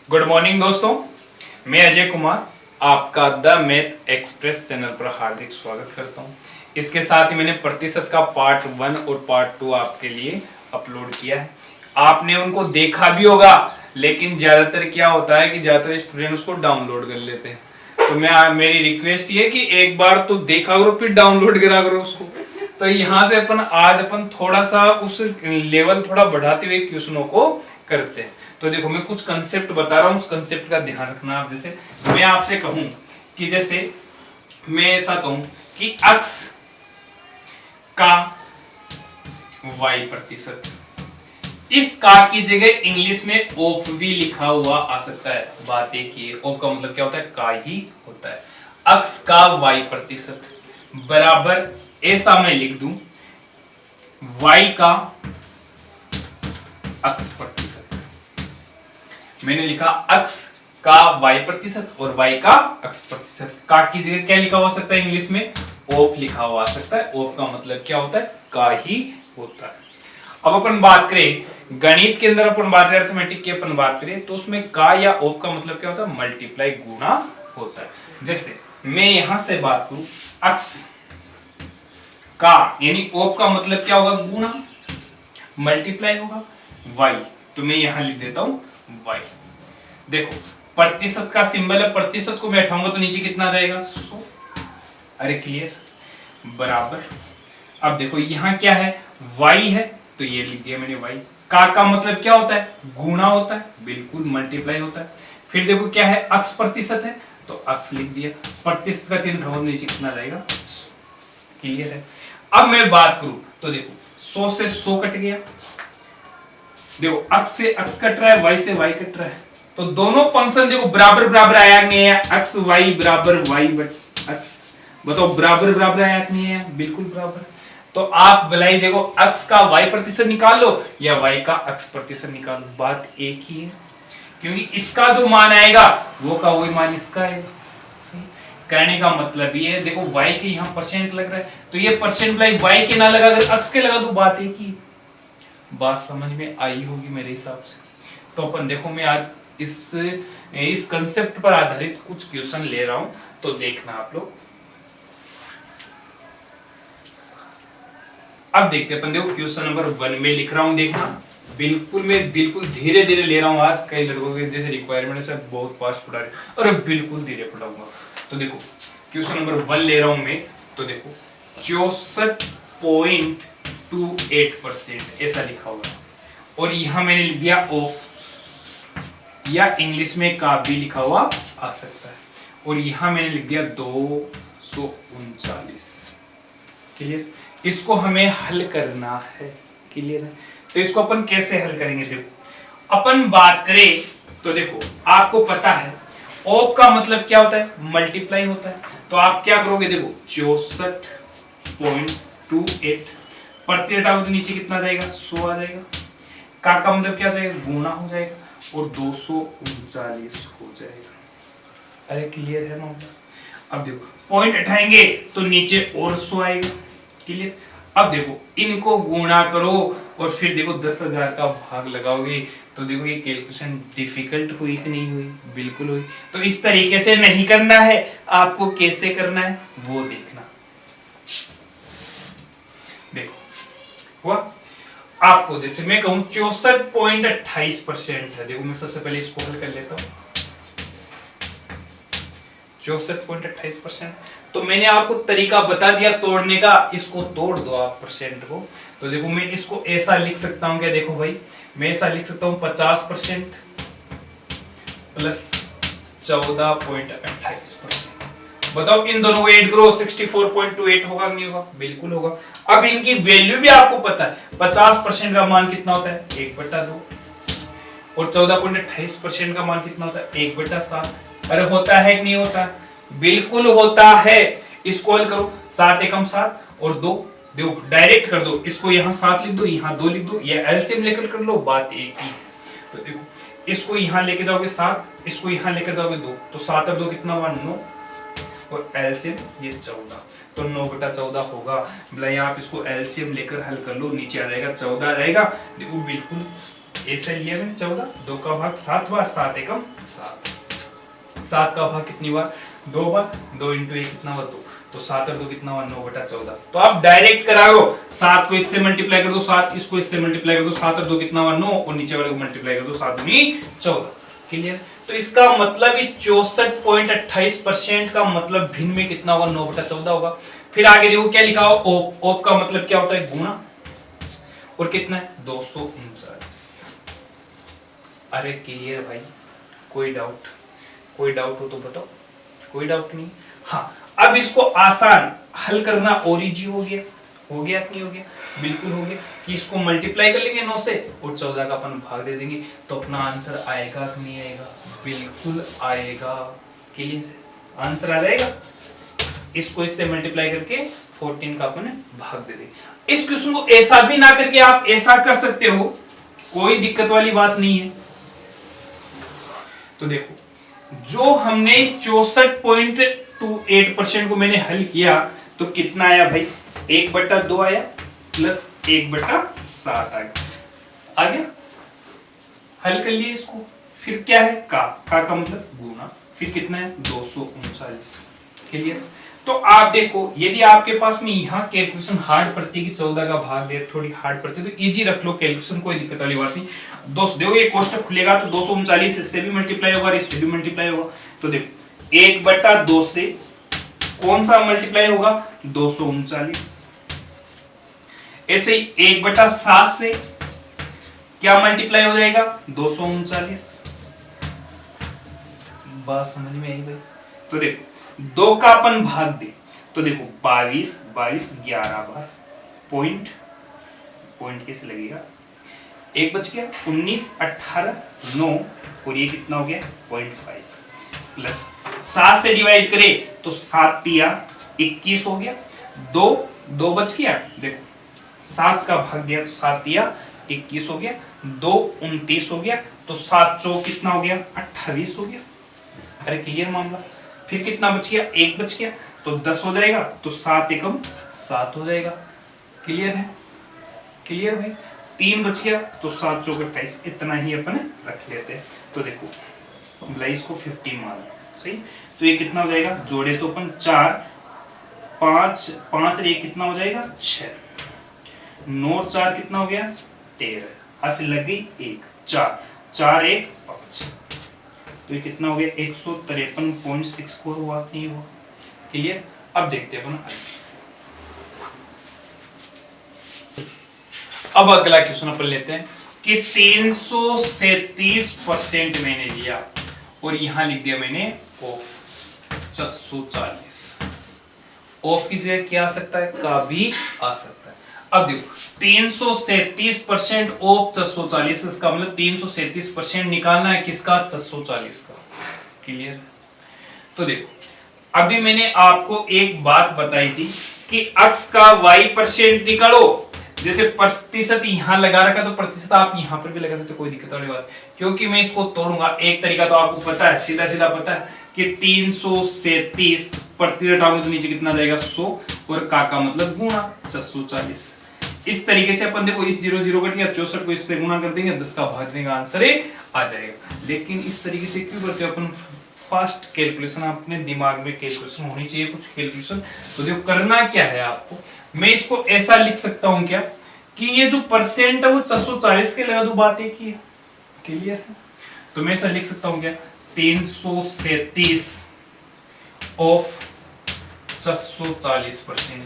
Good morning दोस्तों, मैं अजय कुमार आपका द मैथ एक्सप्रेस चैनल पर हार्दिक स्वागत करता हूं। इसके साथ ही मैंने प्रतिशत का पार्ट 1 और पार्ट 2 आपके लिए अपलोड किया है। आपने उनको देखा भी होगा, लेकिन ज़्यादातर क्या होता है कि ज़्यादातर स्टूडेंट उसको डाउनलोड कर लेते हैं। तो मेरी रिक्वेस्ट ये है कि एक बार तो देखा करो, फिर डाउनलोड करा करो उसको। तो यहाँ से आज अपन थोड़ा सा उस लेवल थोड़ा बढ़ाते हुए क्वेश्चनों को करते हैं। तो देखो, मैं कुछ कंसेप्ट बता रहा हूँ, उस कंसेप्ट का ध्यान रखना आप। जैसे मैं आपसे कहूं कि जैसे मैं ऐसा कहूं कि अक्स का y%, इस का की जगह इंग्लिश में ऑफ भी लिखा हुआ आ सकता है। बात एक ही है, ऑफ का मतलब क्या होता है, का ही होता है। अक्स का y% बराबर, ऐसा मैं लिख दूं, y का x%। मैंने लिखा अक्स का y% और y का x%। का की जगह क्या लिखा हुआ सकता है इंग्लिश में, ऑफ लिखा हुआ आ सकता है। ऑफ का मतलब क्या होता है, का ही होता है। अब अपन बात करें गणित के अंदर, अपन बात करें अर्थमेटिक की, अपन बात करें तो उसमें का या ऑफ का मतलब क्या होता है, मल्टीप्लाई, गुणा होता है। जैसे मैं यहां से बात करूं, अक्स का यानी ऑफ का मतलब क्या होगा, गुणा, मल्टीप्लाई होगा y, तो मैं यहां लिख देता हूं y। देखो, प्रतिशत का सिंबल है, प्रतिशत को मैं उठाऊंगा तो नीचे कितना आ जाएगा, 100। अरे क्लियर, बराबर। अब देखो यहां क्या है, y है, तो ये लिख दिया मैंने y। का मतलब क्या होता है, गुणा होता है, बिल्कुल मल्टीप्लाई होता है। फिर देखो क्या है, अक्स प्रतिशत है, तो अक्स लिख दिया, प्रतिशत का चिन्ह उठाओ नीचे कितना जाएगा, क्लियर है। अब मैं बात करूं तो देखो 100 से 100 कट गया, देखो अक्स से अक्स कट रहा है, y से y कट रहा है, तो दोनों फंक्शन देखो बराबर बराबर आया नहीं है, अक्स y बराबर y बट अक्स, बताओ बराबर बराबर आया नहीं है, बिल्कुल बराबर। तो आप भलाई देखो अक्स का y% निकाल लो या y का x% निकाल लो, बात एक ही है, क्योंकि इसका जो मान आएगा वो का वही मान इसका आएगा। कहने का मतलब ये है, देखो y के यहाँ परसेंट लग रहा है, तो ये परसेंट y के ना लगा, अगर अक्स के लगा तो बात एक ही। बात समझ में आई होगी मेरे हिसाब से। तो अपन देखो, मैं आज इस कंसेप्ट पर आधारित कुछ क्वेश्चन ले रहा हूं, तो देखना आप लोग। अब देखते हैं अपन, देखो क्वेश्चन नंबर 1 में लिख रहा हूं, देखना मैं बिल्कुल धीरे धीरे ले रहा हूं। आज कई लड़कों के जैसे रिक्वायरमेंट है बहुत फास्ट पढ़ा रहे, और बिल्कुल धीरे पढ़ाऊंगा। तो देखो क्वेश्चन नंबर 1 ले रहा हूं मैं, तो देखो 64.28% ऐसा लिखा हुआ है, और यहां मैंने लिख दिया ऑफ, या इंग्लिश में का भी लिखा हुआ आ सकता है, और यहां मैंने लिख दिया 239। क्लियर, इसको हमें हल करना है, क्लियर है। तो इसको अपन कैसे हल करेंगे, देखो अपन बात करें तो देखो आपको पता है ऑफ का मतलब क्या होता है, मल्टीप्लाई होता है। तो आप क्या करोगे, देखो 64.28 प्रति हटाओ तो नीचे कितना जाएगा, 100 आ जाएगा। का मतलब क्या जाएगा, गुणा हो जाएगा, और 239 हो जाएगा। अरे क्लियर है ना। अब देखो पॉइंट उठाएंगे तो नीचे और 100 आएगा, क्लियर। अब देखो इनको गुणा करो और फिर देखो 10,000 का भाग लगाओगे, तो देखो ये कैलकुलेशन डिफिकल्ट हुई कि नहीं हुई, बिल्कुल हुई। तो इस तरीके से नहीं करना है, आपको कैसे करना है वो देखना। देखो हुआ आपको, जैसे मैं कहूं 64.28% है, देखो मैं सबसे पहले इसको हल कर लेता हूं। 64.28%, तो मैंने आपको तरीका बता दिया तोड़ने का, इसको तोड़ दो आप परसेंट को। तो देखो मैं इसको ऐसा लिख सकता हूं, क्या देखो भाई, मैं ऐसा लिख सकता हूं 50% प्लस 14.28%। बताओ इन दोनों को ऐड करो, 64.28 होगा नहीं होगा, बिल्कुल होगा। अब इनकी वैल्यू भी आपको पता है, 50% का मान कितना होता है, 1/2, और 14.28% का मान कितना होता है, 1/7। अरे होता है कि नहीं होता, बिल्कुल होता है। इसको हल करो, 7 एकम 7 और 2, देखो डायरेक्ट कर दो, इसको यहाँ 7 लिख दो, यहाँ 2 लिख दो, या एलसीएम लेकर कर लो, बात एक ही है। तो देखो इसको यहाँ लेके जाओगे 7, इसको यहाँ लेकर जाओगे 2, तो 7 और 2 कितना हुआ, 9, और एलसीएम ये 14, तो 9/14 होगा। भले आप इसको एलसीएम लेकर हल कर लो, नीचे आ जाएगा 14 आ जाएगा, देखो बिल्कुल ए से लिया मैंने 14, 2 का भाग 7 बार, 7 एकम 7, 7 का भाग कितनी बार 2 बार, 2 इंटू 1 कितना हुआ 2, तो 7 और 2 कितना हुआ 9/14। तो आप डायरेक्ट कराओ, 7 को इससे मल्टीप्लाई कर दो 7, इसको इससे मल्टीप्लाई कर दो 7 और 2 कितना हुआ 9, और नीचे वाले को मल्टीप्लाई कर दो 7 दूनी 14। क्लियर? तो इसका मतलब इस 64.28% का मतलब भिन्न में कितना होगा 9/14 होगा। फिर आगे देखो क्या लिखा हो, ओप, ओप का मतलब क्या होता है गुणा, और कितना है 239। अरे क्लियर भाई, कोई डाउट, कोई डाउट हो तो बताओ, कोई डाउट नहीं। हाँ, अब इसको आसान हल करना और इजी हो गया, हो गया कि नहीं हो गया? बिल्कुल हो गया, कि इसको मल्टीप्लाई कर लेंगे 9 से और 14 का अपन भाग दे देंगे, तो अपना आंसर आएगा कि नहीं आएगा? बिल्कुल आएगा। क्लियर? आंसर आ जाएगा। इसको इससे मल्टीप्लाई करके 14 का अपन भाग दे देंगे। इस क्वेश्चन को ऐसा भी ना करके आप ऐसा कर सकते हो, कोई दिक्कत वाली बात नहीं है। तो देखो, जो हमने इस 64.28% को मैंने हल किया तो कितना आया भाई, 1/2 आया प्लस 1/7 आ गया। हल कर लिए इसको, फिर क्या है का मतलब गुना, फिर कितना है 239। क्लियर? तो आप देखो, यदि आपके पास में यहाँ कैलकुलेशन हार्ड पड़ती है कि 14 का भाग दे, थोड़ी हार्ड पड़ती है, तो इजी रख लो कैलकुलेशन, कोई दिक्कत वाली बात नहीं। देखो ये कोष्टक खुलेगा तो 239 इससे भी मल्टीप्लाई होगा, इससे भी मल्टीप्लाई होगा। तो देखो 1/2 से कौन सा मल्टीप्लाई होगा 239। ऐसे ही 1/7 से क्या मल्टीप्लाई हो जाएगा 239। बात समझ में आई भाई? तो देखो 2 का अपन भाग दे तो देखो 22 11 बार, पॉइंट कैसे लगेगा, 1 बच गया, 19 18 9, और ये कितना हो गया 0.5 प्लस 7 से डिवाइड करे तो 7 तिया 21 हो गया, 2 बच गया, देखो 7 का भाग दिया तो 7 तिया 21 हो गया, 2 29 हो गया, तो 7 चौक कितना हो गया 28 हो गया। अरे क्लियर मामला? फिर कितना बच गया 1 बच गया तो 10 हो जाएगा, तो 7 एकम 7 हो जाएगा। क्लियर है? क्लियर भाई? 3 बच गया तो 7 चौक 28, इतना ही अपन रख लेते हैं। तो देखो इसको 15 मान लो, सही, तो ये कितना हो जाएगा, जोड़े तो अपन 4 5 रे कितना हो जाएगा 6, 9 4 कितना हो गया 13, हासिल लग गई 1 4 4 1 5, तो ये कितना हो गया 153.64 हुआ, नहीं हुआ? क्लियर? अब देखते हैं अपन अब अगला क्वेश्चन अपन लेते हैं कि 337% मैंने लिया और यहां लिख दिया मैंने ऑफ 640। ऑफ की जगह क्या आ सकता है, का भी आ सकता है। अब देखो 337% ऑफ 640, इसका मतलब 337% निकालना है किसका 640 का। क्लियर? तो देखो अभी मैंने आपको एक बात बताई थी कि अक्स का y% निकालो, जैसे प्रतिशत यहां लगा रखा तो प्रतिशत आप यहां पर भी लगा सकते, कोई दिक्कत वाली बात, क्योंकि मैं इसको तोड़ूंगा। एक तरीका तो आपको पता है, सीधा सीधा पता है कि 337 प्रतिशत हटाओगे तो नीचे कितना जाएगा 100, और का मतलब गुणा 640। इस तरीके से अपन देखो इस 0 0 कट गया, 64 को इससे गुणा कर देंगे, 10 का भाग देंगे, आंसर आ जाएगा। लेकिन इस तरीके से क्यों करते हैं अपन, फास्ट कैलकुलेशन, अपने दिमाग में कैलकुलेशन होनी चाहिए, कुछ कैलकुलेशन। तो देखो करना क्या है आपको, मैं इसको ऐसा लिख सकता हूं क्या कि ये जो परसेंट है वो 640 के लगा दूं, बात एक ही है। क्लियर है? तो मैं ऐसा लिख सकता हूं क्या 337 ऑफ 640%।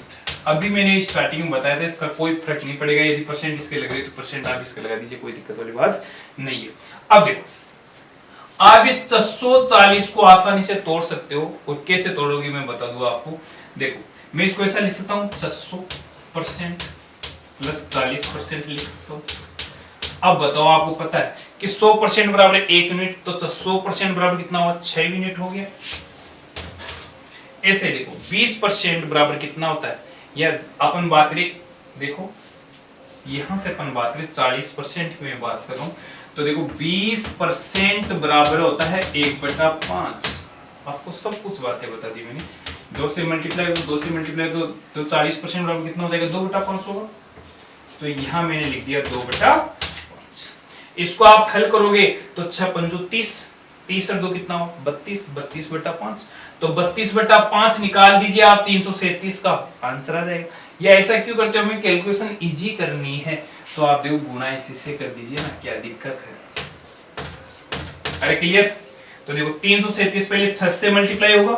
अभी मैंने स्टार्टिंग में बताया था इसका कोई फर्क नहीं पड़ेगा, यदि परसेंट इसके लग रही है तो परसेंट आप इसके लगा दीजिए, कोई दिक्कत वाली बात नहीं है। अब देखो आप इस 640 को आसानी से तोड़ सकते हो, और कैसे तोड़ोगे मैं बता दूं आपको। देखो मैं इसको ऐसा लिख सकता हूं 600% प्लस 40% लिख सकता हूं। अब बताओ, आपको पता है कि 100% बराबर 1 यूनिट, तो 100% बराबर कितना हुआ 6 यूनिट हो गया। ऐसे देखो 20% बराबर कितना होता है, या अपन बात रही, देखो यहां से अपन बात रही 40% की मैं बात कर रहा हूं, तो देखो 20% बराबर होता है 1/5। आपको सब कुछ बातें बता दी मैंने। 2 से मल्टीप्लाई तो 40% बराबर कितना हो जाएगा 2/5 होगा। तो यहां मैंने लिख दिया 2/5। इसको आप हल करोगे तो 6 पंजो 30, 30 और 2 कितना हो 32, 32/5। तो 32/5 निकाल दीजिए आप, 337 का आंसर आ जाएगा। या ऐसा क्यों करते हो, हमें कैलकुलेशन इजी करनी है तो आप देखो गुणा इसी से कर दीजिए ना, क्या दिक्कत है। अरे क्लियर। तो देखो 337 पहले 6 से मल्टीप्लाई होगा,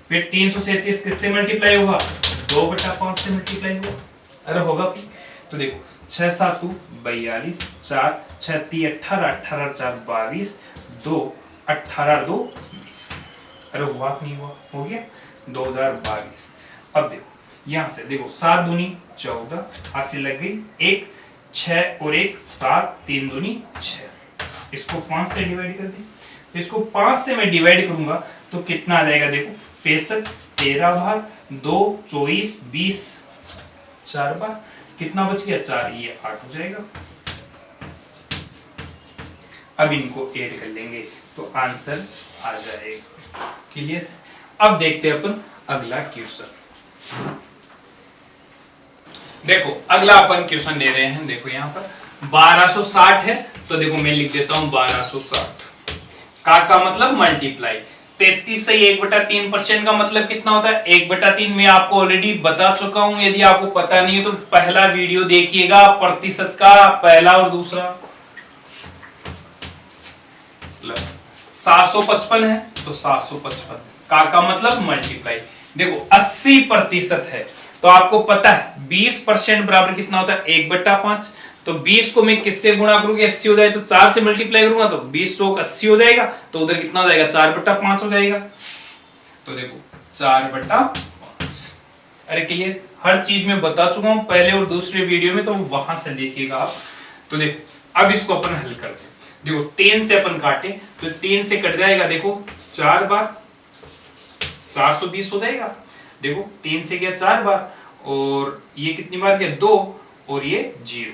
फिर 337 किससे मल्टीप्लाई होगा 2/5 से मल्टीप्लाई होगा। अरे होगा भी। तो देखो 6 7 42, 4 6 3 18, 18 4 22, 2 18 2 20। अरे हुआ नहीं हुआ, हो गया 2022। अब देखो यहां से देखो 7 दूनी 14, हासिल लग गई 1 6 और 1 7, 3 दूनी 6। इसको 5 से डिवाइड कर दी, तो इसको 5 से मैं डिवाइड करूंगा तो कितना आ जाएगा देखो 65, 13 बार 2 24 20, 4 बार कितना बच गया 4, ये 8 हो जाएगा। अब इनको ऐड कर लेंगे तो आंसर आ जाएगा। क्लियर। अब देखते हैं अपन अगला क्वेश्चन। देखो अगला अपन क्वेश्चन ले रहे हैं, देखो यहाँ पर 1260 है, तो देखो मैं लिख देता हूं 1260 का मतलब मल्टीप्लाई 33 से 1/3% का मतलब कितना होता है 1/3। मैं आपको ऑलरेडी बता चुका हूं, यदि आपको पता नहीं है तो पहला वीडियो देखिएगा, प्रतिशत का पहला और दूसरा। 755 है तो 755 का मतलब मल्टीप्लाई। देखो 80% है तो आपको पता है 20% बराबर कितना होता है 1/5। तो 20 को मैं किससे गुणा करूंगी 80 हो जाए तो 4 से मल्टीप्लाई करूंगा तो 20 चौक 80 हो जाएगा, तो उधर कितना हो जाएगा 4/5 हो जाएगा। तो देखो 4/5। अरे क्लियर। हर चीज में बता चुका हूं पहले और दूसरे वीडियो में, तो वहां से देखिएगा आप। तो देखो अब इसको अपन हल करते हैं। देखो 3 से अपन काटे तो 3 से कट जाएगा, देखो 4 बार 420 हो जाएगा। देखो 3 से गया 4 बार और ये कितनी बार गया 2 और ये 0।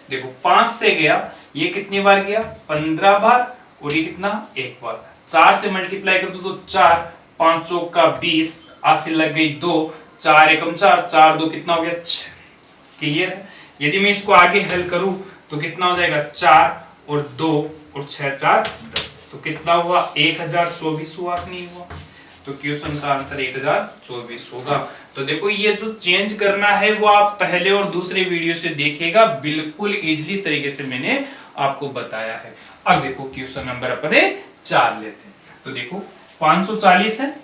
देखो 5 से गया, ये कितनी बार गया 15 बार और ये कितना 1 बार। 4 से मल्टीप्लाई कर दो तो 4 5 चौक का 20, हासिल लग गई 2, 4 एकम 4, 4 2 कितना हो गया 6। क्लियर है। यदि मैं इसको आगे हल करूं तो कितना हो जाएगा 4 और 2 और 6 4 10, तो कितना हुआ 1024 हुआ कि नहीं हुआ। तो क्वेश्चन का आंसर 1024 होगा। तो देखो ये जो चेंज करना है वो आप पहले और दूसरे वीडियो से देखिएगा, बिल्कुल इजीली तरीके से मैंने आपको बताया है। अब देखो क्वेश्चन नंबर अपने 4 लेते हैं। तो देखो 540 है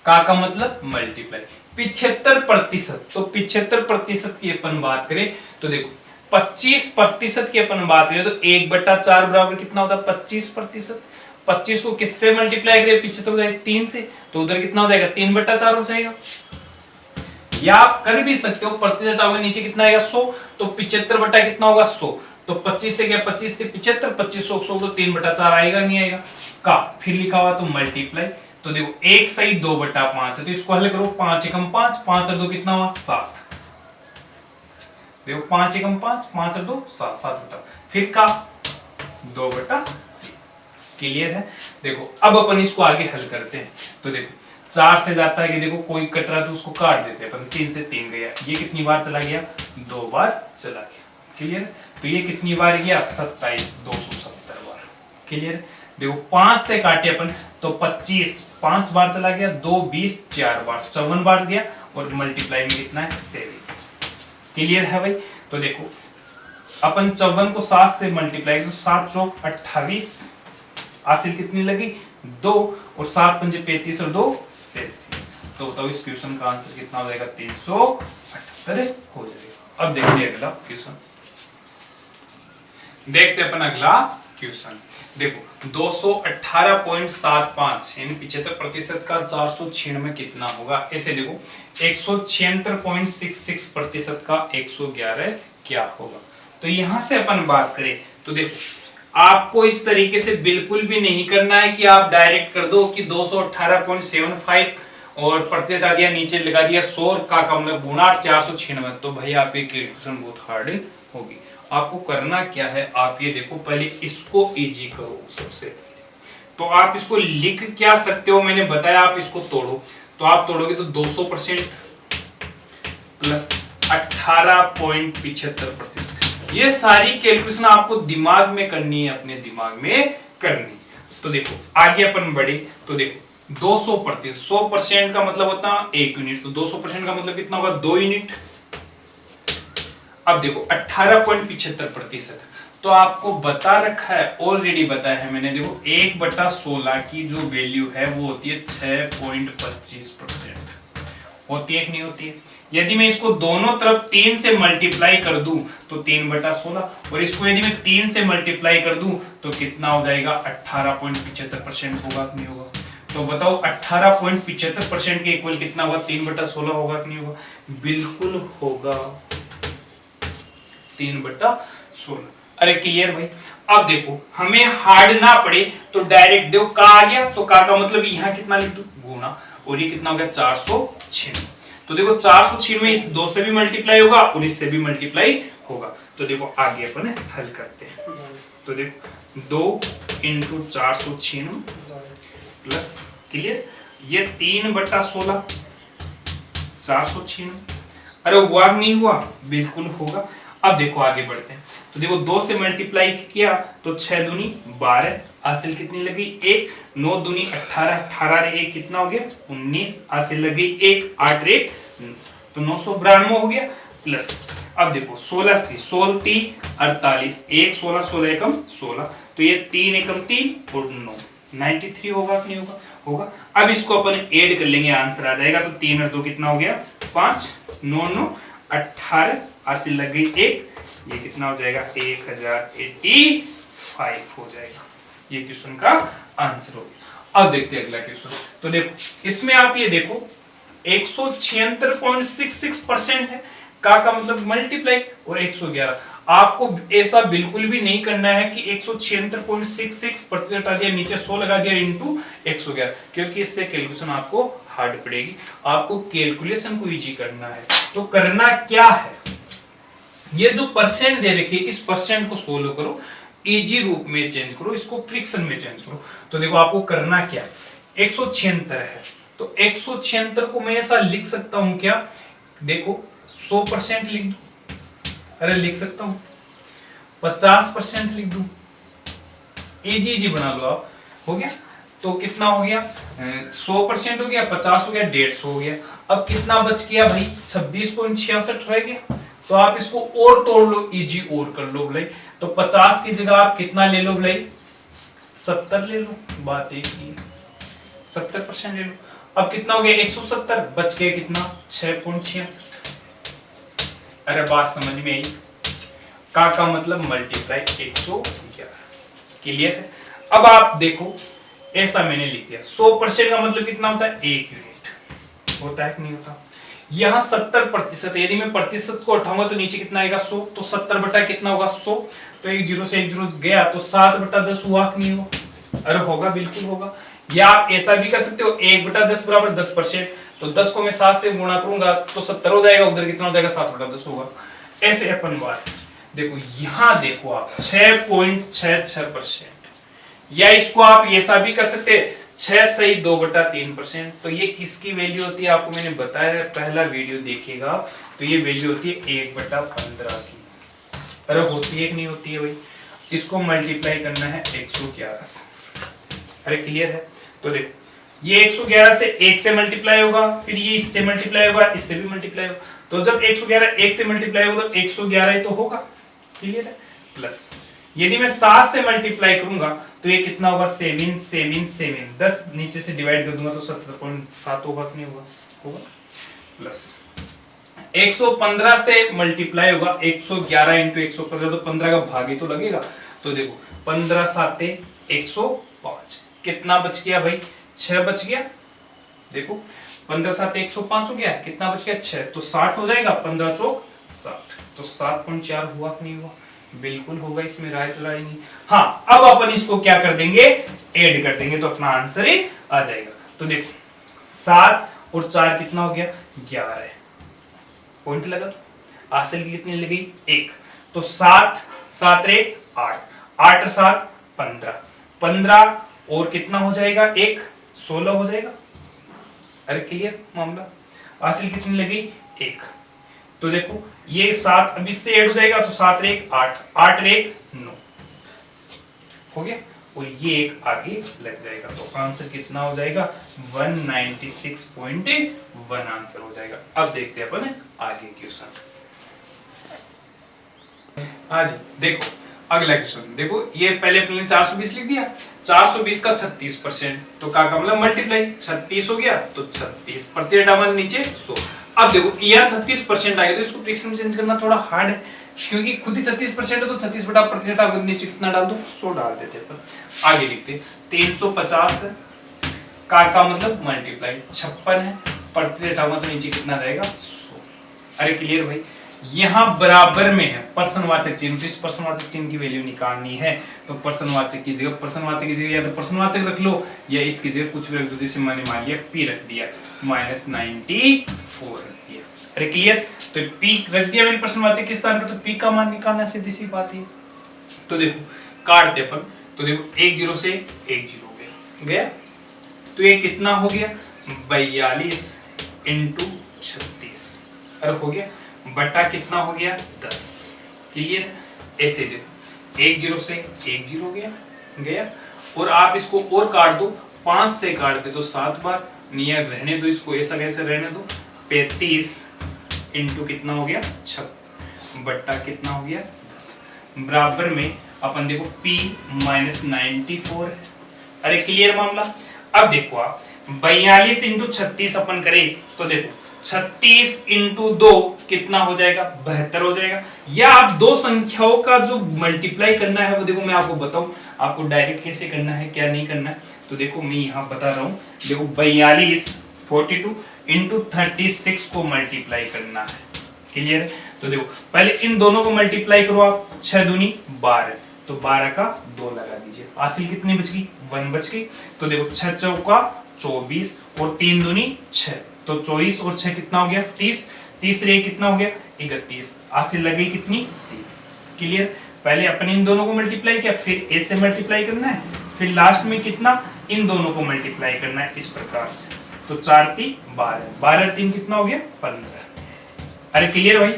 का मतलब मल्टीप्लाई 75%। तो 75% की अपन बात करें तो देखो 25% की अपन बात करें तो 1/4 बराबर कितना होता है 25%। 25 को किससे मल्टीप्लाई करें 75 हो जाएगा 3 से, तो उधर कितना हो जाएगा 3/4 हो जाएगा। या आप कर भी सकते हो प्रतिशत आओगे नीचे कितना आएगा 100, तो 75 बटा कितना होगा 100, तो 25 से गया 25 से 75, 25 100 तो 3/4 आएगा नहीं आएगा का, फिर लिखा हुआ तो मल्टीप्लाई। तो देखो 1 सही 2/5 है, तो इसको हल करो 5 एकम 5, 5 और 2 कितना हुआ 7। देखो 5 एकम 5, 5 और 2 7, 7 फिर का 2/3। क्लियर है। देखो अब अपन इसको आगे हल करते हैं। तो देखो 4 से जाता है कि देखो कोई कट रहा तो उसको काट देते हैं अपन, 3 से 3 गया, ये कितनी बार चला गया 2 बार चला गया। क्लियर। तो ये कितनी बार गया 27 270 बार। क्लियर। देखो 5 से काटे अपन तो 25 5 बार चला गया, 2 20 4 बार 54 बार गया, और मल्टीप्लाई में कितना है 7। क्लियर है भाई। तो देखो अपन 54 को 7 से मल्टीप्लाई तो 7 चौक 28, हासिल कितनी लगी 2, और 7 पंजे 35 और 2 37। तो बताओ इस क्वेश्चन का आंसर कितना हो जाएगा 378 हो जाएगा। अब देखते हैं अगला क्वेश्चन। देखते अपन अगला क्वेश्चन। देखो 218.75 यानी 75% का 496 कितना होगा। ऐसे देखो 176.66% का 111 क्या होगा। तो यहां से अपन बात करें तो देखो आपको इस तरीके से बिल्कुल भी नहीं करना है कि आप डायरेक्ट कर दो कि 218.75 और प्रतिशत आ दिया नीचे लगा दिया 100 का मतलब गुणा 496, तो भाई आपकी कैलकुलेशन बहुत हार्ड होगी। आपको करना क्या है, आप ये देखो पहले इसको इजी करो सबसे पहले। तो आप इसको लिख क्या सकते हो, मैंने बताया आप इसको तोड़ो, तो आप तोड़ोगे तो 200% प्लस 18.75%। ये सारी कैलकुलेशन आपको दिमाग में करनी है, अपने दिमाग में करनी। तो देखो आगे अपन बढ़े तो देखो 200%, 100% का मतलब होता है 1 यूनिट, तो 200% का मतलब कितना होगा 2 यूनिट। अब देखो 18.75%, तो आपको बता रखा है, ऑलरेडी बताया है मैंने, देखो 1/16 की जो वैल्यू है वो होती है 6.25%। होती है कि नहीं होती है? यदि मैं इसको दोनों तरफ 3 से मल्टीप्लाई कर दूं तो 3/16, और इसको यदि मैं 3 से मल्टीप्लाई कर दूं तो कितना हो जाएगा 18.75% होगा कि नहीं होगा? तो बताओ 18.75% के इक्वल कितना होगा? 3/16 होगा कि नहीं होगा? बिल्कुल होगा, 3/16। अरे क्लियर भाई? अब देखो हमें हार्ड ना पड़े तो डायरेक्ट देखो का आ गया, तो का मतलब यहाँ कितना लिख दो गुना, और ये कितना हो गया 496। तो देखो 496 इस 2 से भी मल्टीप्लाई होगा और इससे भी मल्टीप्लाई होगा। तो देखो आगे अपन हल करते हैं। तो देखो 2 × 496 प्लस, क्लियर, ये 3/16 496। अरे हुआ नहीं हुआ? बिल्कुल होगा। अब देखो आगे बढ़ते हैं। तो देखो 2 से मल्टीप्लाई किया तो 6 दूनी 12, हासिल कितनी लगी 1, 9 दूनी 18, 18 रे 1 कितना हो गया 19, हासिल लगी 1, 8 रे 9, तो 992 हो गया। प्लस अब देखो 16 थी, 16 3 48, 1 16, 16 एकम 16, तो ये 3 एकम 3 और 9 93 होगा कि नहीं होगा? होगा। अब इसको अपन ऐड कर लेंगे, आंसर आ जाएगा। तो 3 और 2 कितना हो गया 5, 9 9 18, हासिल लग गई 1, ये कितना हो जाएगा 1085 हो जाएगा। ये क्वेश्चन का आंसर हो गया। अब देखते हैं अगला क्वेश्चन। तो देखो इसमें आप ये देखो 176.66% है, का मतलब मल्टीप्लाई, और 111। आपको ऐसा बिल्कुल भी नहीं करना है कि 176.66% हटा दिया, नीचे 100 लगा दिया इंटू 111, क्योंकि इससे कैलकुलेशन आपको हार्ड पड़ेगी। आपको कैलकुलेशन को इजी करना है। तो करना क्या है, ये जो परसेंट दे रखी है इस परसेंट को सोल्व करो, इजी रूप में चेंज करो, इसको फ्रिक्शन में चेंज करो। तो देखो आपको करना क्या है, 176 है, तो 176 को मैं ऐसा लिख सकता हूं क्या, देखो 100% लिख दूं, अरे लिख सकता हूं 50% लिख दूं, इजी बना लो आप, हो गया। तो कितना हो गया 100% हो गया, 50 हो गया, 150 हो गया। अब कितना बच गया भाई 26.66 रह गया। तो आप इसको और तोड़ लो, इजी और कर लो भाई। तो 50 की जगह आप कितना ले लो भाई 70 ले लो, बात एक ही, 70% ले लो। अब कितना हो गया 170, बच गया कितना 6.66। अरे बात समझ में आई? का मतलब मल्टीप्लाई 111, क्लियर है? अब आप देखो ऐसा मैंने लिख दिया, 100% का मतलब कितना होता है 1 यूनिट होता है कि नहीं होता? यहाँ 70%, यदि मैं प्रतिशत को उठाऊंगा तो नीचे कितना आएगा 100, तो 70 बटा कितना होगा 100, तो एक जीरो से एक जीरो गया तो 7/10 हुआ कि नहीं हुआ? अरे होगा, बिल्कुल होगा। या आप ऐसा भी कर सकते हो 1/10 बराबर 10%, तो 10 को मैं 7 से गुणा करूंगा तो 70 हो जाएगा, उधर कितना हो जाएगा 7/10 होगा। ऐसे अपन बात देखो, यहां देखो आप 6.66%, या इसको आप ऐसा भी कर सकते हैं 6 सही 2/3%। तो ये किसकी वैल्यू होती है आपको मैंने बताया, पहला वीडियो देखिएगा, तो ये वैल्यू होती है 1/15 की। अरे होती है कि नहीं होती है भाई? इसको मल्टीप्लाई करना है 111 से। अरे क्लियर है? तो देखो ये 111 से 1 से मल्टीप्लाई होगा, फिर ये इससे मल्टीप्लाई होगा, इससे भी मल्टीप्लाई होगा। तो जब 111 1 से मल्टीप्लाई होगा तो 111 ही तो होगा, क्लियर है? प्लस यदि मैं 7 से मल्टीप्लाई करूंगा तो ये कितना होगा 7 7 7, 10 नीचे से डिवाइड कर दूंगा तो 17.7 होगा कि नहीं होगा? होगा। प्लस 115 से मल्टीप्लाई होगा 111 इंटू 115, तो 15 का भाग ही तो लगेगा। तो देखो 15 7 105, कितना बच गया भाई 6 बच गया। देखो 15 7 105 हो गया, कितना बच गया 6, तो 60 हो जाएगा, 15 चौक 60, तो 7.4 हुआ कि नहीं हुआ? बिल्कुल होगा, इसमें राय तो राय नहीं। हाँ अब अपन इसको क्या कर देंगे, ऐड कर देंगे, तो अपना आंसर ही आ जाएगा। तो देखो 7 और 4 कितना हो गया 11, पॉइंट लगा, हासिल की कितनी लगी 1, तो 7 7 रे 8, 8 7 15, 15 और कितना हो जाएगा 1 16 हो जाएगा। अरे क्लियर मामला? हासिल कितनी लगी 1, तो देखो ये 7 अब इससे ऐड हो जाएगा तो 7 रे 8, 8 रे 9 हो गया, और ये एक आगे लग जाएगा। तो आंसर कितना हो जाएगा 196.1 आंसर हो जाएगा। अब देखते हैं अपन आगे क्वेश्चन। आज देखो अगला क्वेश्चन, देखो ये पहले अपने 420 लिख दिया, 420 का 36%, तो का मतलब मल्टीप्लाई 36 हो गया तो 36 प्रति डावन नीचे 100। अब देखो यह 36% आ गया, तो इसको फ्रैक्शन में चेंज करना थोड़ा हार्ड है, क्योंकि खुद ही 36% है, तो 36 बटा प्रतिशत आप नीचे कितना डाल दो 100 डाल देते हैं। आगे लिखते 350 है, का मतलब मल्टीप्लाई 56 है, प्रतिशत डालना तो नीचे कितना जाएगा 100। अरे क्लियर भाई, यहाँ बराबर में है पर्सनवाचक चिन्ह, तो इस पर्सनवाचक चिन्ह की वैल्यू निकालनी है, तो पर्सनवाचक की जगह पर्सनवाचक की जगह या तो पर्सनवाचक रख लो या इसकी जगह कुछ भी रख दो, जैसे मैंने मान लिया p रख दिया -94 रख दिया। अरे क्लियर, तो p रख दिया मैंने पर्सनवाचक के स्थान पर, तो p का मान निकालना सीधी सी बात है। तो देखो काटते अपन, तो देखो 1 0 से 1 0 गया, तो ये कितना हो गया 42 × 36, अरे हो गया, बटा कितना हो गया 10। क्लियर, ऐसे देखो 1 0 से 1 0 गया, और आप इसको और काट दो, 5 से काट दे तो 7 बार, नियर रहने दो इसको ऐसा कैसे रहने दो, 35 × कितना हो गया 6 बटा कितना हो गया 10, बराबर में अपन देखो p -94। अरे क्लियर मामला। अब देखो आप 42 × 36 अपन करें, तो देखो 36 × 2 कितना हो जाएगा 72 हो जाएगा। या आप दो संख्याओं का जो मल्टीप्लाई करना है वो देखो मैं आपको बताऊं, आपको डायरेक्ट कैसे करना है क्या नहीं करना है, तो देखो मैं यहाँ बता रहा हूँ। देखो 42 42 × 36 को मल्टीप्लाई करना है। क्लियर, तो देखो पहले इन दोनों को मल्टीप्लाई करो आप, 6 दूनी 12, तो 12 का 2 लगा दीजिए, हासिल कितनी बच गई 1 बच गई। तो देखो 6 चौका 24 और 3 दूनी 6, तो 24 और 6 कितना हो गया 30, 30 रे कितना हो गया 31, हासिल लग गई कितनी 3। क्लियर, पहले अपने इन दोनों को मल्टीप्लाई किया, फिर ए से मल्टीप्लाई करना है, फिर लास्ट में कितना इन दोनों को मल्टीप्लाई करना है इस प्रकार से, तो 4 3 12, 12 3 कितना हो गया 15। अरे क्लियर भाई,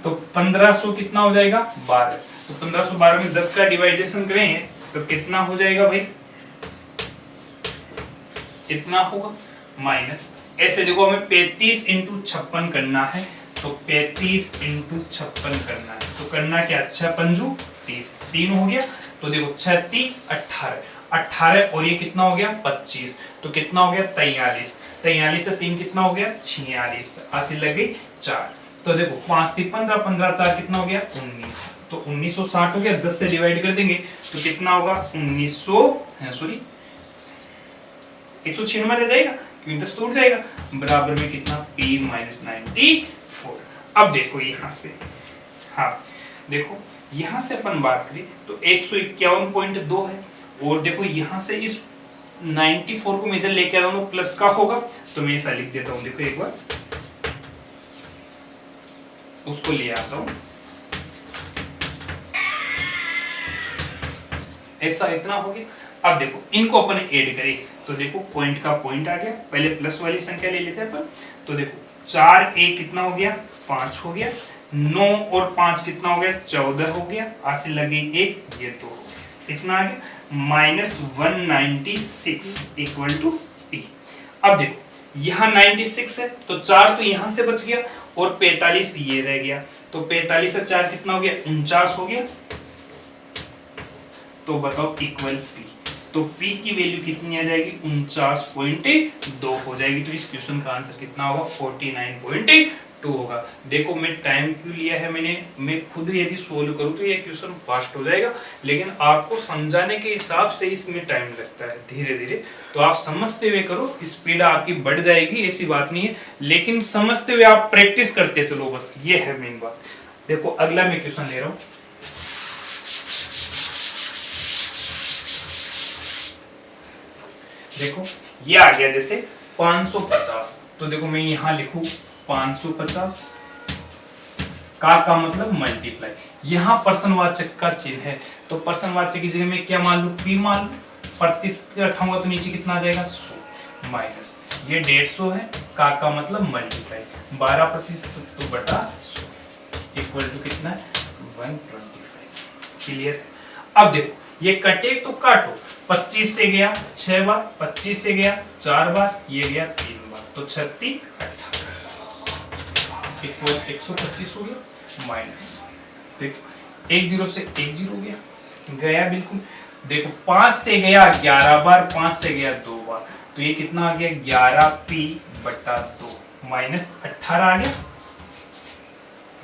तो 1500 कितना हो जाएगा 12, तो 1512 में 10 का डिवाइडेशन करें तो कितना हो जाएगा भाई, कितना होगा माइनस, ऐसे देखो हमें 35 × 56 करना है, तो 35 × 56 करना है, तो करना क्या 6 पंजू 30, 3 हो गया, तो देखो 6 3 18, 18 और ये कितना हो गया 25, तो कितना हो गया 43, 43 से 3 कितना हो गया 46, हासिल लग गई 4। तो देखो 5 3 15, 15 4 कितना हो गया 19, तो 1960 हो गया, 10 से डिवाइड कर देंगे तो कितना होगा 196 रह जाएगा, क्योंकि 10 टूट जाएगा, बराबर में कितना p -94। अब देखो यहाँ से, हाँ देखो यहाँ से अपन बात करें तो 151.2 है, और देखो यहाँ से इस 94 को मैं इधर लेके आ रहा हूँ, प्लस का होगा, तो मैं ऐसा लिख देता हूँ, देखो एक बार उसको ले आता हूँ, ऐसा इतना हो गया। अब देखो इनको अपन ऐड करें, तो देखो पॉइंट का पॉइंट आ गया, पहले प्लस वाली संख्या ले लेते हैं अपन, तो देखो 4 1 कितना हो गया 5 हो गया, 9 और 5 कितना हो गया 14 हो गया, हासिल लगी 1, ये 2 कितना आ गया -196 = p। अब देखो यहाँ 96 है, तो 4 तो यहाँ से बच गया और 45 ये रह गया, तो 45 से 4 कितना हो गया 49 हो गया, तो बताओ इक्वल p, तो p की वैल्यू कितनी आ जाएगी 49.2 हो जाएगी। तो इस क्वेश्चन का आंसर कितना होगा 49.2 होगा। देखो मैं टाइम क्यों लिया है मैं खुद यदि सोल्व करूं तो ये क्वेश्चन फास्ट हो जाएगा, लेकिन आपको समझाने के हिसाब से इसमें टाइम लगता है धीरे धीरे, तो आप समझते हुए करो, स्पीड आपकी बढ़ जाएगी ऐसी बात नहीं है, लेकिन समझते हुए आप प्रैक्टिस करते चलो, बस ये है मेन बात। देखो अगला मैं क्वेश्चन ले रहा हूं, देखो ये आ गया जैसे 550, तो देखो मैं यहां लिखूं 550 का मतलब मल्टीप्लाई, यहाँ पर्सनवाचक का चिन्ह है, तो पर्सनवाचक की जगह में क्या मान लूं p मान लूं, प्रतिशत रखूंगा तो नीचे कितना आ जाएगा 100, माइनस ये 150 है, का मतलब मल्टीप्लाई, 12% तो बटा 100 इक्वल टू कितना है 125। क्लियर। अब देखो ये कटे तो काटो, 25 से गया 6 बार, 25 से गया 4 बार, ये गया 3 बार, तो 36 18 इक्वल 125 हो गया माइनस। देखो 1 0 से 1 0 गया बिल्कुल। देखो 5 से गया 11 बार, 5 से गया 2 बार, तो ये कितना आ गया 11p बटा 2 माइनस 18 आ गया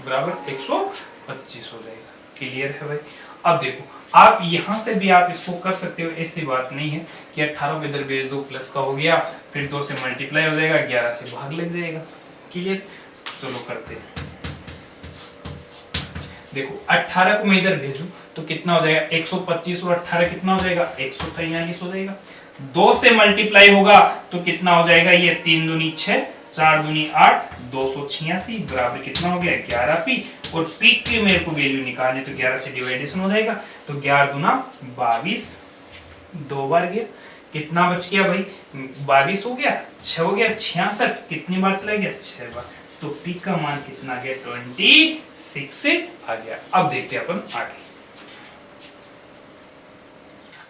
बराबर 125 हो जाएगा। क्लियर है भाई। अब देखो आप यहां से भी आप इसको कर सकते हो, ऐसी बात नहीं है कि 18 को इधर भेज दो, प्लस का हो गया, फिर 2 से मल्टीप्लाई हो जाएगा, 11 से भाग लग जाएगा। क्लियर। चलो करते हैं। देखो 18 को मैं इधर भेजूं तो कितना हो जाएगा 125 और 18 कितना हो जाएगा 143 हो जाएगा। 2 से मल्टीप्लाई होगा तो कितना हो जाएगा, ये 3 दूनी 6, 4 दूनी 8, 286 बराबर कितना हो गया 11p, और p की मेरे को वैल्यू निकालनी तो 11 से डिवाइडेशन हो जाएगा, तो 11 दूना 22, 2 बार गया, कितना बच गया भाई 22 हो गया, 6 हो गया 66, कितनी बार चला गया 6 बार, तो p का मान कितना आ गया 26 से आ गया। अब देखते हैं अपन आगे।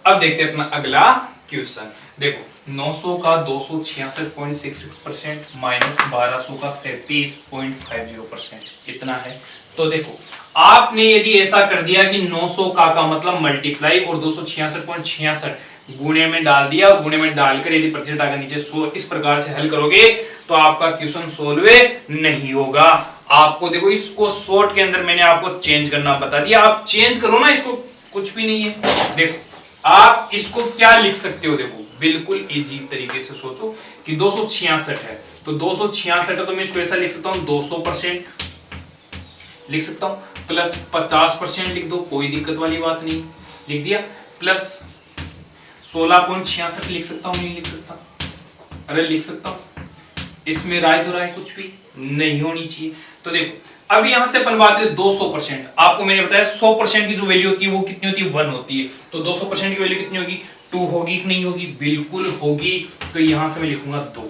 अब देखते हैं अपना अगला क्वेश्चन। देखो 900 का 266.66% माइनस 1200 का 37.50% कितना है। तो देखो आपने यदि ऐसा कर दिया कि 900 का मतलब मल्टीप्लाई और 266.66 गुणे में डाल दिया, और गुणे में डालकर यदि प्रतिशत आगे नीचे 100 इस प्रकार से हल करोगे तो आपका क्वेश्चन सोल्व नहीं होगा। आपको देखो इसको शॉर्ट के अंदर मैंने आपको चेंज करना बता दिया, आप चेंज करो ना इसको, कुछ भी नहीं है। देखो आप इसको क्या लिख सकते हो, देखो बिल्कुल इजी तरीके से सोचो कि 266 है, तो 266 है तो मैं इसको ऐसा लिख सकता हूं 200% लिख सकता हूं, प्लस 50% लिख दो, कोई दिक्कत वाली बात नहीं, लिख दिया, प्लस 16.66 लिख सकता हूं, नहीं लिख सकता, अरे लिख सकता हूं, इसमें राय तो राय कुछ भी नहीं होनी चाहिए। तो देखो अब यहां से अपन बात करें 200%, आपको मैंने बताया 100% की जो वैल्यू होती है वो कितनी होती है 1 होती है, तो 200% की वैल्यू कितनी होगी 2 होगी कि नहीं होगी, बिल्कुल होगी, तो यहां से मैं लिखूंगा 2।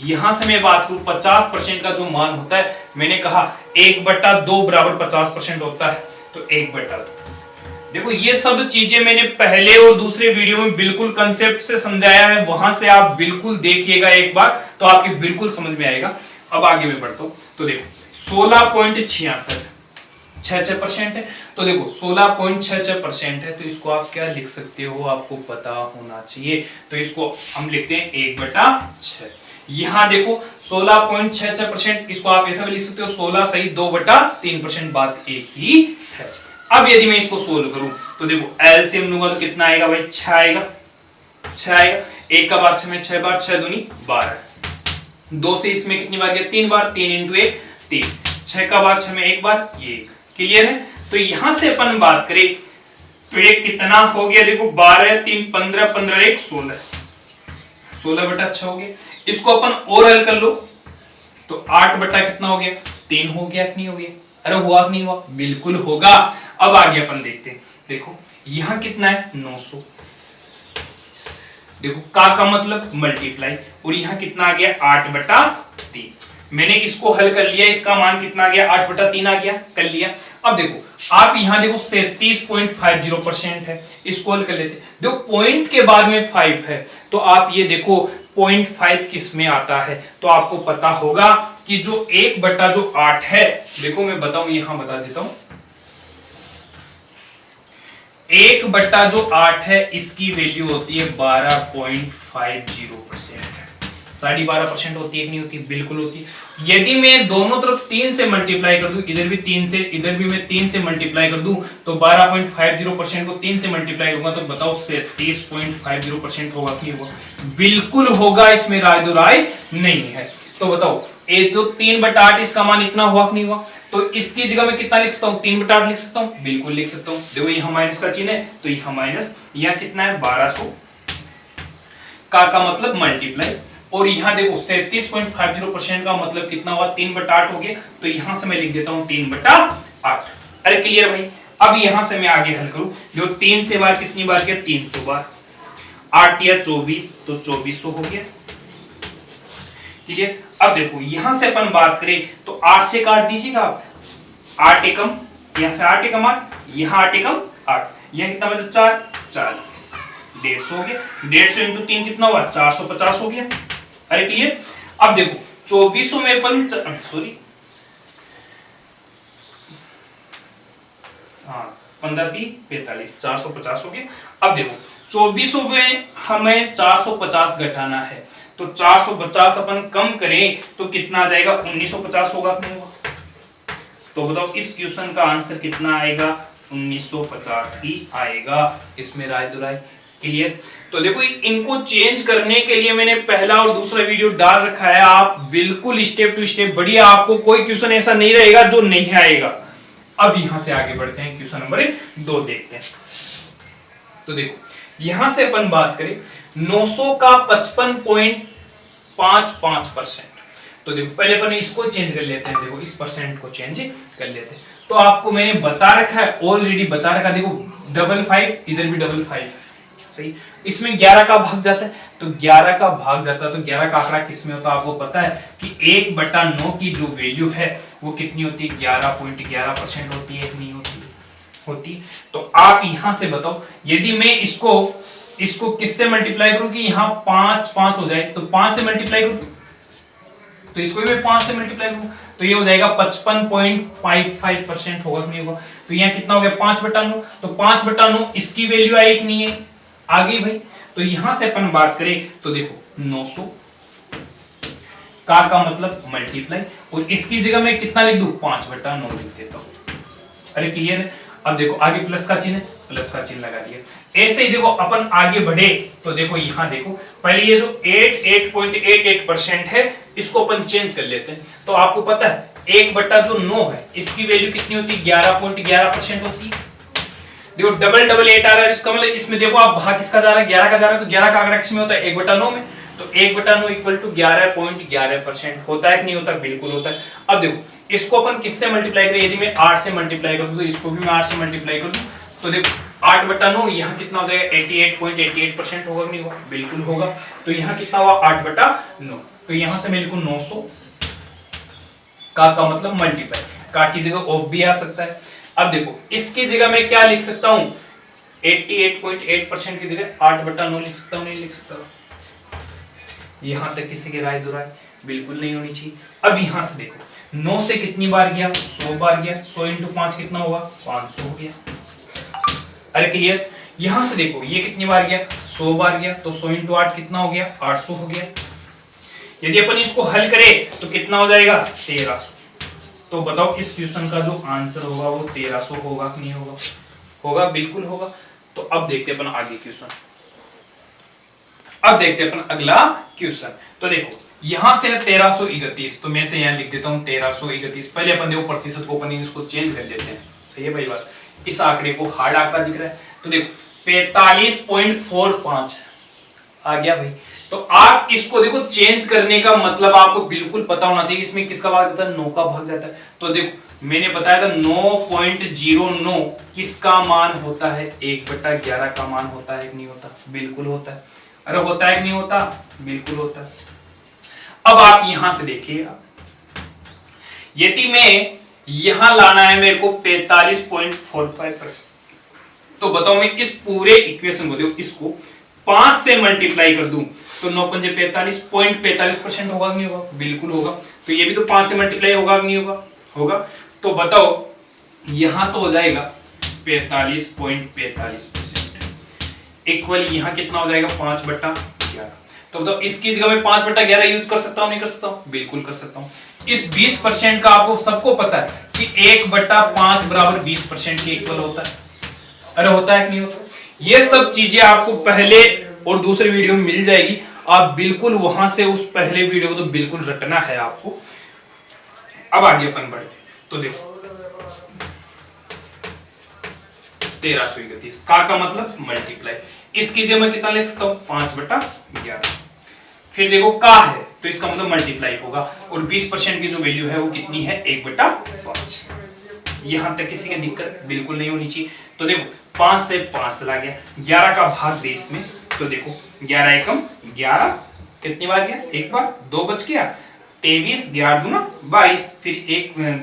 यहां से मैं बात करूं 50% का जो मान होता है, मैंने कहा 1/2 बराबर 50% होता है, तो 1/2। देखो ये सब चीजें मैंने पहले और दूसरे वीडियो में बिल्कुल कंसेप्ट से समझाया है, वहां से आप बिल्कुल देखिएगा एक बार, तो आपके बिल्कुल समझ में आएगा। अब आगे मैं बढ़ता हूं, तो देखो 16.66 6% है, तो देखो 16.66% है, तो इसको आप क्या लिख सकते हो, आपको पता होना चाहिए, तो इसको हम लिखते हैं 1/6। यहां देखो 16.66%, इसको आप ऐसा भी लिख सकते हो 16 सही 2/3%, बात एक ही है। अब यदि मैं इसको सोल्व करूं तो देखो एलसीएम लूंगा तो कितना आएगा भाई 6 आएगा, 6 आएगा, 1 का बाद 6 में 6 बार, 6 दूनी 12, 2 से इसमें कितनी बार गया 3 बार, 3 × 1 3, 6 का बाद 6 में 1 बार, ये क्लियर है। तो यहां से अपन बात करें तो ये कितना हो गया, देखो 12 3 15 15 1 16, 16/6 हो गया। इसको अपन और हल कर लो तो 8 बटा कितना हो गया 3 हो गया कि नहीं हो गया, अरे हुआ कि नहीं हुआ, बिल्कुल होगा। अब आगे अपन देखते हैं, देखो यहां कितना है 900, देखो का मतलब मल्टीप्लाई, और यहां कितना आ गया 8/3, मैंने इसको हल कर लिया, इसका मान कितना आ गया 8/3 आ गया, कर लिया। अब देखो आप यहां देखो 37.50% है, इसको हल कर लेते, देखो पॉइंट के बाद में 5 है, तो आप ये देखो 0.5 किस में आता है, तो आपको पता होगा कि जो 1/8 है, देखो मैं बताऊं यहां बता देता हूं, 1/8 है इसकी वैल्यू होती है 12.50%, 12.5% होती है कि नहीं होती, बिल्कुल होती है। यदि मैं दोनों तरफ 3 से मल्टीप्लाई कर दूं, इधर भी 3 से इधर भी मैं 3 से मल्टीप्लाई कर दूं, तो 12.50% को 3 से मल्टीप्लाई करूंगा तो बताओ 30.50% होगा कि नहीं होगा, बिल्कुल होगा, इसमें राय दो राय नहीं है। तो बताओ ये जो 3/8 इसका मान इतना हुआ कि नहीं हुआ, तो इसकी जगह में कितना लिख सकता हूं 3/8 लिख सकता हूं, बिल्कुल लिख सकता हूं। देखो यहां माइनस का चिन्ह है तो यहां माइनस, यहां कितना है 1200 का मतलब मल्टीप्लाई, और यहां देखो 37.50% का मतलब कितना हुआ 3/8 हो गया, तो यहां से मैं लिख देता हूं 3/8। अरे क्लियर भाई। अब यहां से मैं आगे हल करूं, जो 3 से बार कितनी बार किया 300 बार, 8 या 24 तो 2400 हो गया, क्लियर। अब देखो यहां से अपन बात करें तो 8 से काट दीजिएगा आप, 8 एकम, यहां से 8 एकम 8, यहां 8 एकम 8, यहां कितना बचा 4, 40, 150 हो गया, 150 इंटू 3 कितना हुआ 450 हो गया। अरे क्लियर। अब देखो 2400 में अपन सॉरी हाँ 15 3 45, 450 हो गया। अब देखो 2400 में हमें 450 घटाना है, तो 450 अपन कम करें तो कितना आ जाएगा 1950 होगा कि नहीं होगा। तो बताओ इस क्वेश्चन का आंसर कितना आएगा 1950 ही आएगा, इसमें राय दुराई। क्लियर। तो देखो इनको चेंज करने के लिए मैंने पहला और दूसरा वीडियो डाल रखा है, आप बिल्कुल स्टेप टू स्टेप बढ़िया, आपको कोई क्वेश्चन ऐसा नहीं रहेगा जो नहीं आएगा। अब यहां से आगे बढ़ते हैं, क्वेश्चन नंबर 2 देखते हैं। तो देखो यहां से अपन बात करें 900 का 55.55%। तो देखो पहले अपन इसको चेंज कर लेते हैं, देखो इस परसेंट को चेंज कर लेते हैं। तो आपको मैंने बता रखा है, ऑलरेडी बता रखा, देखो 55 इधर भी 55 है, सही। इसमें 11 का भाग जाता है, तो 11 का भाग जाता है, तो 11 का आंकड़ा किसमें होता है आपको पता है कि 1/9 की जो वैल्यू है वो कितनी होती है 11.11% होती है, नहीं होती। तो आप यहां से बताओ यदि मैं इसको किससे मल्टीप्लाई करूं कि यहां 5 5 हो जाए, तो 5 से मल्टीप्लाई करूं, तो इसको भी मैं 5 से मल्टीप्लाई करूं तो ये हो जाएगा 55.55% होगा कि नहीं होगा। तो यहाँ कितना हो गया 5/9, तो 5/9 इसकी वैल्यू आई कि नहीं है, आ गई भाई। तो यहां से अपन बात करें तो देखो 900 का मतलब मल्टीप्लाई, और इसकी जगह मैं कितना लिख दूं 5/9 लिख देता हूं। अरे क्लियर है। अब देखो आगे प्लस का चिन्ह है, प्लस का चिन्ह लगा दिया। ऐसे ही देखो अपन आगे बढ़े तो देखो यहां देखो पहले ये जो 8.88% है इसको अपन चेंज कर लेते हैं। तो आपको पता है 1/9 है, इसकी वैल्यू कितनी होती है 11.11% होती है। देखो डबल 8 आ रहा है, इसका मतलब इसमें देखो आप भाग किसका जा रहा है 11 का जा रहा है, तो 11 का आंकड़ा किसमें होता है 1/9 में, तो 1/9 इक्वल टू 11.11% होता है कि नहीं होता, बिल्कुल होता है। अब देखो इसको अपन किससे मल्टीप्लाई करें, यदि मैं 8 से मल्टीप्लाई कर दूं तो इसको भी मैं 8 से मल्टीप्लाई कर दूं, तो देखो 8/9 यहाँ कितना हो जाएगा 88.88% होगा कि नहीं होगा, बिल्कुल होगा। तो यहाँ कितना हुआ 8/9, तो यहाँ से मैं लिखूं 900 का मतलब मल्टीप्लाई, का की जगह ऑफ भी आ सकता है। अब देखो इसकी जगह मैं क्या लिख सकता हूं 88.8% की जगह 8/9 लिख सकता हूं, नहीं लिख सकता। यहां तक किसी की राय दुराय बिल्कुल नहीं होनी चाहिए। अब यहां से देखो 9 से कितनी बार गया 100 बार गया, 100 इंटू 5 कितना हुआ 500 हो गया। अरे क्लियर। यहां से देखो ये कितनी बार गया 100 बार गया, तो 100 इंटू 8 कितना हो गया 800 हो गया। यदि अपन इसको हल करें तो कितना हो जाएगा 1300। तो बताओ इस क्वेश्चन का जो आंसर होगा वो 1300 होगा कि नहीं होगा, होगा बिल्कुल होगा। तो अब देखते हैं अपन आगे क्वेश्चन, अब देखते हैं अपन अगला क्वेश्चन। तो देखो यहां से 1331, तो मैं से यहां लिख देता हूं 1331। पहले अपन देखो प्रतिशत को अपन इसको चेंज कर लेते हैं, सही है भाई बात। इस आंकड़े को हार्ड आंकड़ा दिख रहा है, तो देखो 45.45 आ गया भाई। तो आप इसको देखो चेंज करने का मतलब आपको बिल्कुल पता होना चाहिए इसमें किसका भाग जाता है 9 का भाग जाता है। तो देखो मैंने बताया था 9.09 किसका मान होता है 1/11 का मान होता है कि नहीं होता, बिल्कुल होता है। अरे होता है कि नहीं होता, बिल्कुल होता है। अब आप यहां से देखिएगा यदि मैं यहां लाना है मेरे को 45.45%, तो बताओ मैं इस पूरे इक्वेशन को देखो इसको 5 से मल्टीप्लाई कर दूं तो 9 पंजे 45.45% होगा नहीं होगा, बिल्कुल होगा। तो ये भी तो 5 से मल्टीप्लाई होगा नहीं होगा, होगा। तो बताओ यहां तो हो जाएगा 45.45% इक्वल यहां कितना हो जाएगा 5/11। तो बताओ इसकी जगह मैं 5/11 यूज कर सकता हूं नहीं कर सकता हूं, बिल्कुल कर सकता हूं। इस 20% का आपको सबको पता है कि 1/5 बराबर 20% के इक्वल होता है। अरे होता है कि नहीं होता। ये सब चीजें आपको पहले और दूसरे वीडियो में मिल जाएगी, आप बिल्कुल वहां से उस पहले वीडियो को तो बिल्कुल रटना है आपको। अब आगे अपन बढ़ते, तो देखो 1331 का मतलब मल्टीप्लाई, इसकी जगह मैं कितना लिख सकता हूं 5/11। फिर देखो का है तो इसका मतलब मल्टीप्लाई होगा, और 20% की जो वैल्यू है वो कितनी है 1/5। यहां तक किसी की दिक्कत बिल्कुल नहीं होनी चाहिए। तो देखो 5 से 5 चला गया, 11 का भाग दे इसमें, तो देखो 11 एकम 11 कितनी बार गया एक बार, 2 बच गया, 23, 11 दूना 22, फिर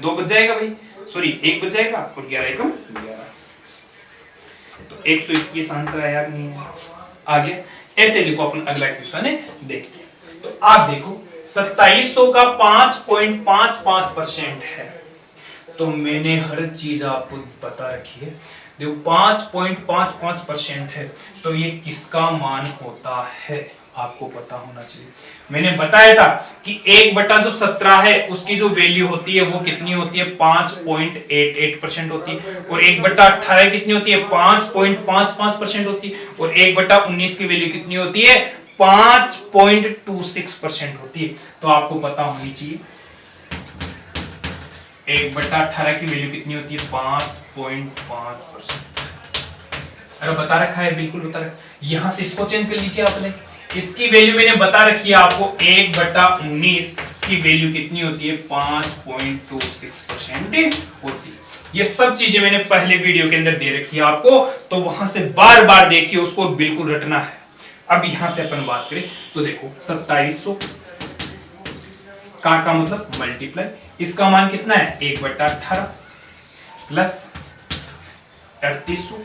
2 बच जाएगा भाई, सॉरी 1 बच जाएगा और 11 एकम 11, तो 121 आंसर आया नहीं है। आगे ऐसे लिखो, अपन अगला क्वेश्चन है देखते हैं। तो आप देखो 2700 का 5.55% है, तो मैंने हर चीज आपको बता रखी है। देखो 5.55% है, तो ये किसका मान होता है आपको पता होना चाहिए। मैंने बताया था कि 1/17 है उसकी जो वैल्यू होती है वो कितनी होती है, 5.88% होती है, और 1/18 कितनी होती है, 5.55% होती है, और 1/19 की वैल्यू कितनी होती है, 5.26% होती है। तो आपको पता होनी चाहिए 1/18 की वैल्यू कितनी होती है, 5.5%। अरे बता रखा है, बिल्कुल बता रखा है। यहां से इसको चेंज कर लीजिए आपने, इसकी वैल्यू मैंने बता रखी है आपको, 1/19 की वैल्यू कितनी होती है, 5.26% होती है। ये सब चीजें मैंने पहले वीडियो के अंदर दे रखी है आपको, तो वहां से बार बार देखिए, उसको बिल्कुल रटना है। अब यहां से अपन बात करें तो देखो 2700 का मतलब मल्टीप्लाई, इसका मान कितना है, 1/18 प्लस 3800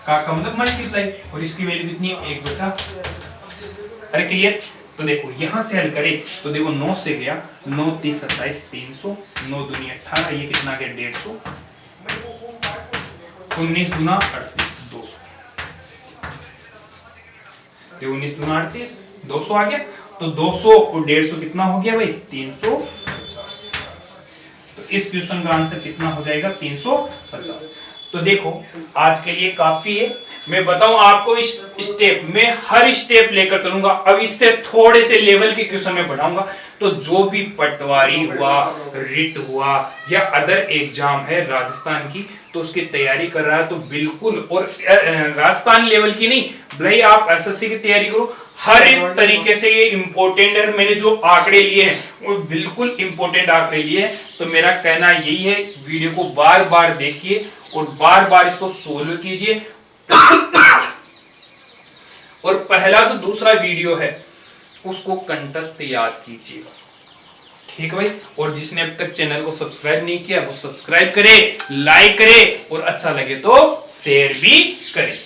का मतलब मल्टीप्लाई, और इसकी वैल्यू कितनी है, 1/, अरे क्लियर। तो देखो यहां से हल करें तो देखो 9 से गया, 9 30 27 300, 9 दूनी 18, ये कितना गया 150, 19 दूना 38 200, देखो 19 दूना 38 200 आ गया, तो 200 और 150 कितना हो गया भाई, 350। तो इस क्वेश्चन का आंसर कितना हो जाएगा, 350। तो देखो आज के लिए काफी है, मैं बताऊं आपको इस स्टेप में, हर स्टेप लेकर चलूंगा। अब इससे थोड़े से लेवल के क्वेश्चन में बढ़ाऊंगा, तो जो भी पटवारी हुआ, रिट हुआ, या अदर एग्जाम है राजस्थान की, तो उसकी तैयारी कर रहा है तो बिल्कुल, और राजस्थान लेवल की नहीं, भाई आप एसएससी की तैयारी करो, हर एक तरीके से ये इंपॉर्टेंट है। मैंने जो आंकड़े लिए हैं वो बिल्कुल इंपॉर्टेंट आंकड़े लिए हैं, तो मेरा कहना यही है, वीडियो को बार बार देखिए और बार बार इसको सोल्व कीजिए। और पहला जो दूसरा वीडियो है उसको कंठस्थ याद कीजिए, ठीक है भाई। और जिसने अब तक चैनल को सब्सक्राइब नहीं किया वो सब्सक्राइब करे, लाइक करे, और अच्छा लगे तो शेयर भी करे।